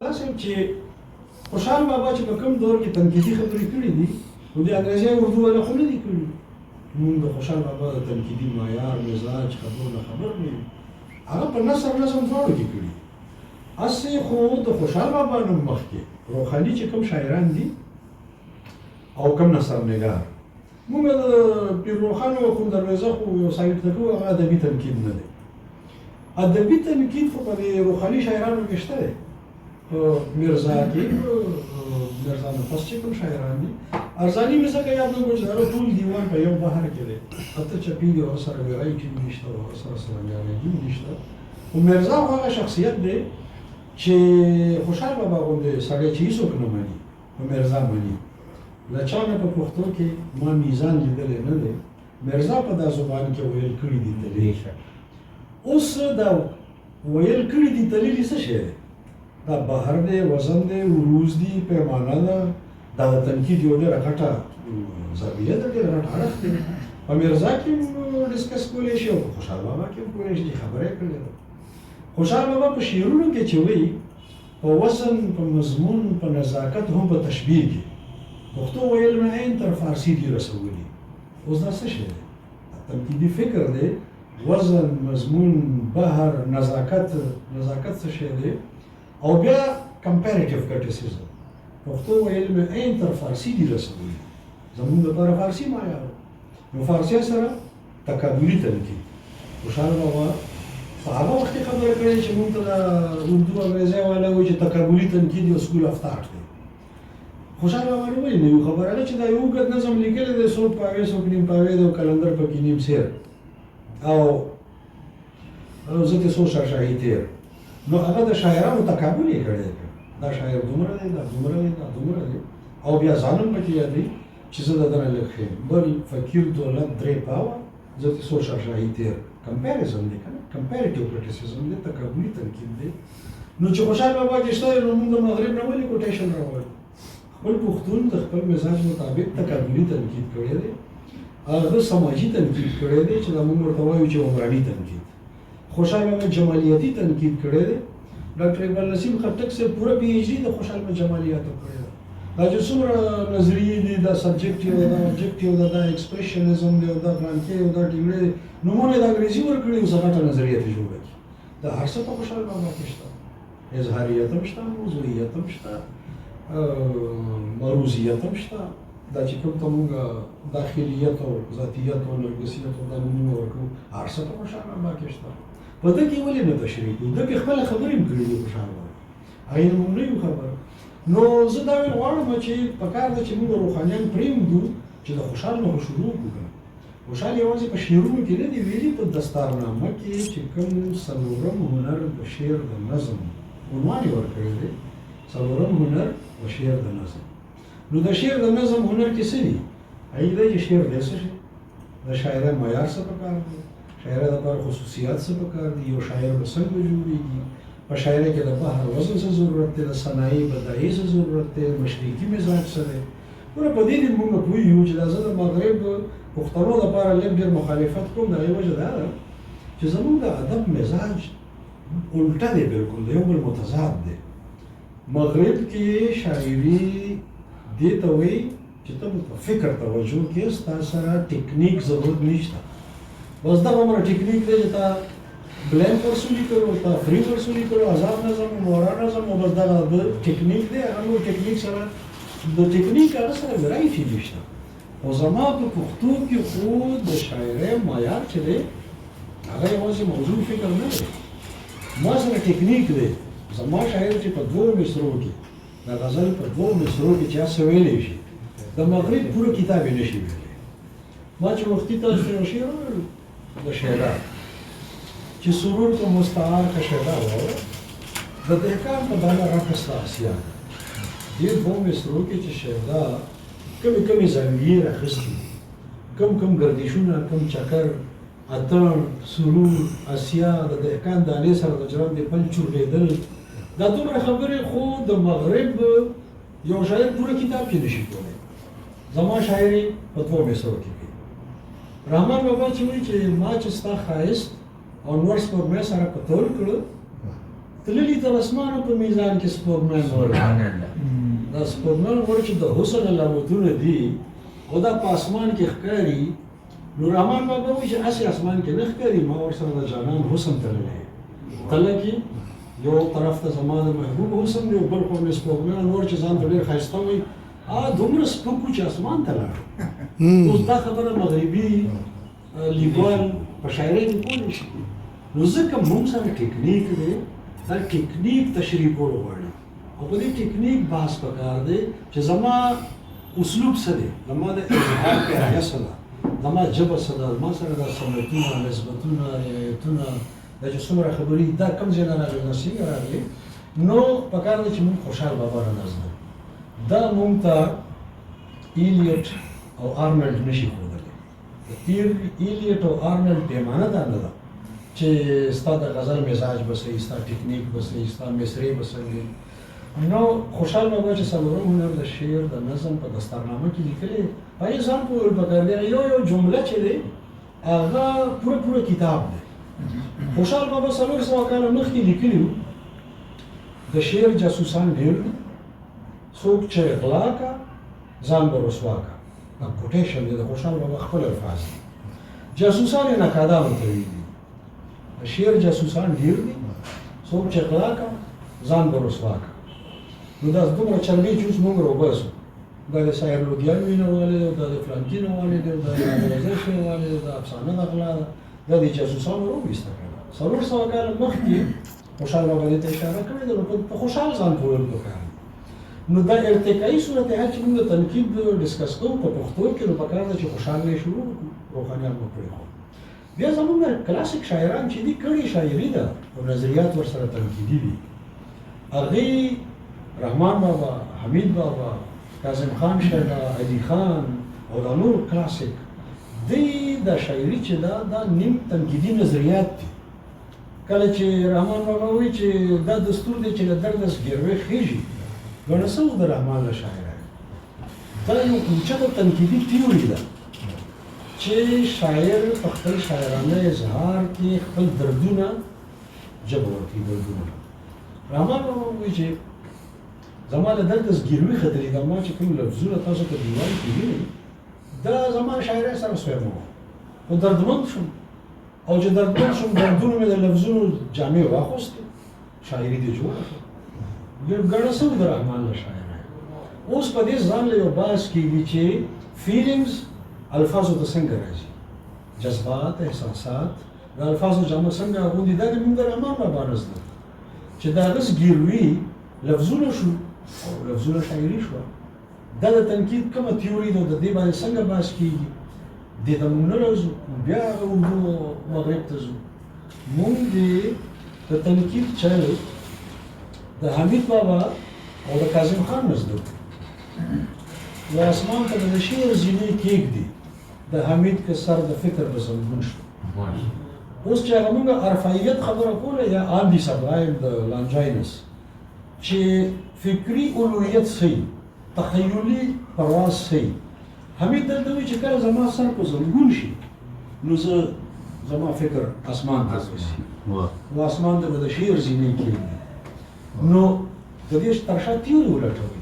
صاحب چې خوشحال بابا چې په کوم دور کې تنقیدي خبرې کړې دي نو د انګریزي اردو والا خو نه دي کړي. موږ د خوشحال بابا د تنقیدي معیار مزاج خبرو نه خبر نه یو. هغه په نثر نظم دواړو کې کړي. هسې خو د خوشحال بابا نه مخکې روحاني چې کوم شاعران دي او کوم نثرنګار موږ د پیر روښان او کوم درویزه خو یو سایډ ته کوو هغه ادبي تنقید نه دی. ادبي تنقید خو په روحاني شاعرانو کې شته دی. میرزا کې میرزا نفس چې کوم شاعران دي ارزاني مې څنګه یاد نه کوم چې هغه ټول دیوان په یو بهر کې دی. اته چپی دی او سره وایي چې نشته او سره یې نشته. او میرزا هغه شخصیت دی چې خوشحال بابا غوندې سړی چې هیڅوک نه مني او میرزا مني. له چا نه په پښتو کې ما میزان لیدلی نه دی. میرزا په دا زبان کې ویل کړي دي دلیل. اوس دا ویل کړي دي دلیل څه شی دی؟ دا بهر دی، وزن دی، عروض دي، پیمانه ده. دا د تنقید یو ډېره غټه زاویه ده، ډېر غټ اړخ دی. په میرزا کې هم ډسکس کولی شي او په خوشحال بابا کې هم کولی شي. خبره یې کړې ده. خوشحال بابا په شعرونو کې چې وایي په وزن، په مضمون، په نزاکت هم په تشبیه کې پښتو ویل نه عین تر فارسي دي رسولي. اوس دا څه شی دی؟ تنقیدي فکر دی. وزن، مضمون، بهر، نزاکت څه شی دی؟ او بیا کمپیریټیو کرټیسیزم پښتو ویل مې عین تر فارسي دي رسولي. زموږ لپاره فارسي معیار نو فارسي سره تکاملي تنقید. خوشحال بابا په هغه وخت کې خبره کړې چې موږ ته د اردو انګریزي والا وایي چې تکاملي تنقید یو سکول اف تاټ دی. خوشحال بابا نه وایي نوې خبره ده چې دا یو اوږد نظم لیکلی دی، څوک پاوې څوک نیم پاوې دی او کلندر پکې نیم سیر او زه ترې څو شاهي تیر. نو هغه د شاعرانو تکامل یې کړی دی. دا شاعر دومره دی، دا دومره دی، دا دومره دی. او بیا ځان هم پکې یادوي چې زه د ده نه لږ ښه یم. بل فقیر دولت درې پاوه زه ترې څو شاهي تیر. کمپیریزم دی که نه، کمپیریټیو کرټیسیزم دی، تکاملي تنقید دی. نو چې خوشحال بابا کې شته نو موږ د مغرب نه ولې کوټیشن راوړو؟ خپل پښتون د خپل مزاج مطابق تکاملي تنقید کړی دی. هغه سماجي تنقید کړی دی چې دا موږ ورته وایو چې عمراني تنقید. خوشحال بابا جمالیاتي تنقید کړی دی. ډاکټر اقبال نسیم خټک صاحب پوره پی ایچ ډي د خوشحال بابا جمالیاتو کړی دی. دا چې څومره نظریې دي، دا سبجیکټیو ده، دا ابجیکټیو ده، دا ایکسپریشنزم دی او دا فلانکې او دا ټینګړی دی. نومونه یې د انګریزي ورکړي اوس غټه نظریه ترې جوړه کړي. دا هر څه په خوشحال بابا کې شته. اظهاریت هم شته، موضوعیت هم شته، مروزیت هم شته. دا چې کوم ته مونږ داخلیت او ذاتیت او نرګسیت او دا نومونه ورکړو هر څه په خوشحال بابا کې شته. په ده کې ولې نه تشریح کوو؟ ده کې خپله خبرې هم کړي دي خوشحال بابا. هغې نه مونږ نه یو خبره. نو زه دا ویل غواړم چې پکار ده چې مونږ روحانیان پرېږدو چې د خوشحال نه خو شروع کړو. خوشحال یوازې په شعرونو کې نه دي ویلي، په دستارنامه کې چې کوم څلورم هنر د شعر د نظم عنوان یې ورکړی دی. څلورم هنر د شعر د نظم. نو د شعر د نظم هنر کې څه دي؟ هغې دی چې شعر دی څه شي؟ د شاعرۍ معیار څه پکار دی؟ شاعرۍ دپاره خصوصیات څه پکار دي؟ یو شاعر به څنګه جوړېږي؟ په شاعرۍ کې د بحر وزن څه ضرورت دی؟ د صنایع بدایي څه ضرورت دی؟ مشرقي مزاج څه دی؟ پوره په دې دې موږ پوهېږو چې دا زه د مغرب پښتنو دپاره لږ ډېر مخالفت کوم. د هغې وجه دا ده چې زموږ د ادب مزاج الټه دی، بلکل د یو بل متضاد دی. مغرب کې شاعري دې ته وایي چې ته په فکر توجه کې ستا سره ټیکنیک ضرورت نشته. بس دغه عمره ټیکنیک دی چې تا بلینک ورسولي کړو، تا فري ورسولي کړو، آزاد نظم، مورا نظم او بس دغه ټیکنیک دی. هغه نور ټیکنیک سره د ټیکنیک هغه سره ویرایټي نشته. او زما په پښتو کې خو د شاعرۍ معیار چې دی هغه یوازې موضوع فکر نه دی. ما سره ټیکنیک دی. زما شاعر چې په دوو مصرو کې د غزل په دوو مصرو کې چې هڅه ویلی شي د مغرب پوره کتاب یې نشي ویلی. ما چې وختي تاسو ته یو شعر وویل د شیدا چې سرور کو مستعار کا شیدا واوره د دهقان په دانه راکسته اسیا دې دوو مصرو کې چې شیدا کمې زاویې راخیستي، کم ګردشونه، کم چکر، اتڼ، سرور، اسیا، د دهقان دانې سره د جرابې پل چورلېدل، دا دومره خبرې خو د مغرب یو شاعر پوره کتاب کې نشي کولی. زما شاعري په دوو مصرو کې کوي. رحمان بابا چې وایي چې ما چې ستا ښایست او نور سپوږمۍ سره په تول کړه تللی تر اسمانه په میزان کې سپوږمۍ نور دا سپوږمۍ نور چې د حسن علامتونه دي او دا په اسمان کې ښکاري نو رحمان بابا وایي چې هسې اسمان کې نه ښکاري ما ورسره د جانان حسن تللی تله کې یو طرف ته زما د محبوب حسن دی او بل خوا مې سپوږمۍ نور چې ځان ته ډېر ښایسته وایي دومره سپک و چې اسمان ته لاړ اوس دا خبره مغربي لیکوال په شاعرۍ کې کولی شي نو ځکه موږ سره ټکنیک دی دا ټکنیک تشریح کول غواړي او په دې ټکنیک بحث پکار دی چې زما اسلوب څه دی زما د اظهار پیرایه څه ده زما ژبه څه ده زما سره دا سمتونه نسبتونه رعایتونه دا چې څومره خبرې دا کوم ځای نه راغلي نه څنګه راغلي نو پکار دی چې موږ خوشحال بابا رانازدو دا مونږ ته ایلیټ او آرنلډ نشي ښودلی ایلیټ او آرنلډ پیمانه دا نه ده چې ستا د غزل مزاج به صحیح ستا ټکنیک به صحیح ستا مصرې به صحیح نو خوشحال بابا چې څلورم هنر د شعر د نظم په دستارنامه کې لیکلی هغې ځان پوهېدل پکار دی یو جمله چې دی هغه پوره کتاب دی خوشحال بابا 400 کاله مخکې لیکلي وو د شعر جاسوسان ډېر دي څوک چې غلا کا ځان به رسوا کا دا کوټیشن دی د خوشحال بابا خپل الفاظ دي جاسوسان یې ناکادانو ته ویلي دي د شعر جاسوسان ډېر دي څوک چې غلا کا ځان به رسوا کا نو دا دومره چرګۍ چې اوس موږ راوباسو دا د سایر لودیانوي نه والی دی دا د فلانکي نه والی دی دا د انګریزش نه والی دی دا افسانه د غلا ده دا د جاسوسانو راوویسته کړه 400 کاله مخکې خوشحال بابا دې ته اشاره کړې ده نو په خوشحال ځان پوهېدل پکار نو دا ارتقایي صورتحال چې موږ د تنقید ډسکس کوو په پښتو کې نو پکار ده چې خوشحال یې شروع کړو روحانیات مو پرېښود بیا زموږ کلاسیک شاعران چې دي کړې شاعري ده او نظریات ورسره تنقیدي دي هغې رحمان بابا حمید بابا کاظم خان شیدا علي خان او دا نور کلاسیک دوی د شاعري چې دا نیم تنقیدي نظریات دي کله چې رحمان بابا وایي چې دا دستور دی چې له درده ګیروی خېژي نو څه و د رحمان له شاعرۍ دا یو اوچته تنقیدي تیوري ده چې شاعر په خپل شاعرانه اظهار کې خپل دردونه ژبه ورکوي دردونه رحمان بابا وایي چې زما له درده ګیروي ختلي دا ما چې کوم لفظونه تاسو په دیوان کې وینئ دا زما شاعرۍ سره سویم وه خو دردمند شوم او چې دردمند شوم دردونه مې د لفظونو جامې واخیستې شاعري دې جوړه کړه ګڼه څه د رحمان له شاعرۍ اوس په دې ځان له یو بحث کېږي چې فیلینګز الفاظو ته څنګه راځي جذبات احساسات د الفاظو جمع څنګه اغوندي دا د موږ د رحمان بابا نه زده چې د هغه ګیروي لفظونه شو او لفظونه شاعري شوه دا د تنقید کومه تیوري ده د دې باندې څنګه بحث کېږي دې ته موږ نه راځو بیا هغه اردو مغرب ته ځو موږ د تنقید چل د حمید بابا او د کاظم خان نه زده کړو د اسمان ته د شعر زینې کېږدي د حمید که سر د فکر په سمګون شو اوس چې هغه موږ ارفاییت خبره کوله یا آندي سبرایم د لانجاینس چې فکري اولویت صحیح تخیلي پرواز صحیح حمید دلته وایي چې کله زما سر په زمګون شي نو زما فکر اسمان ته ځي و اسمان ته به د شعر زینې کېږدي نو د دې ترشا تیوري ولټوي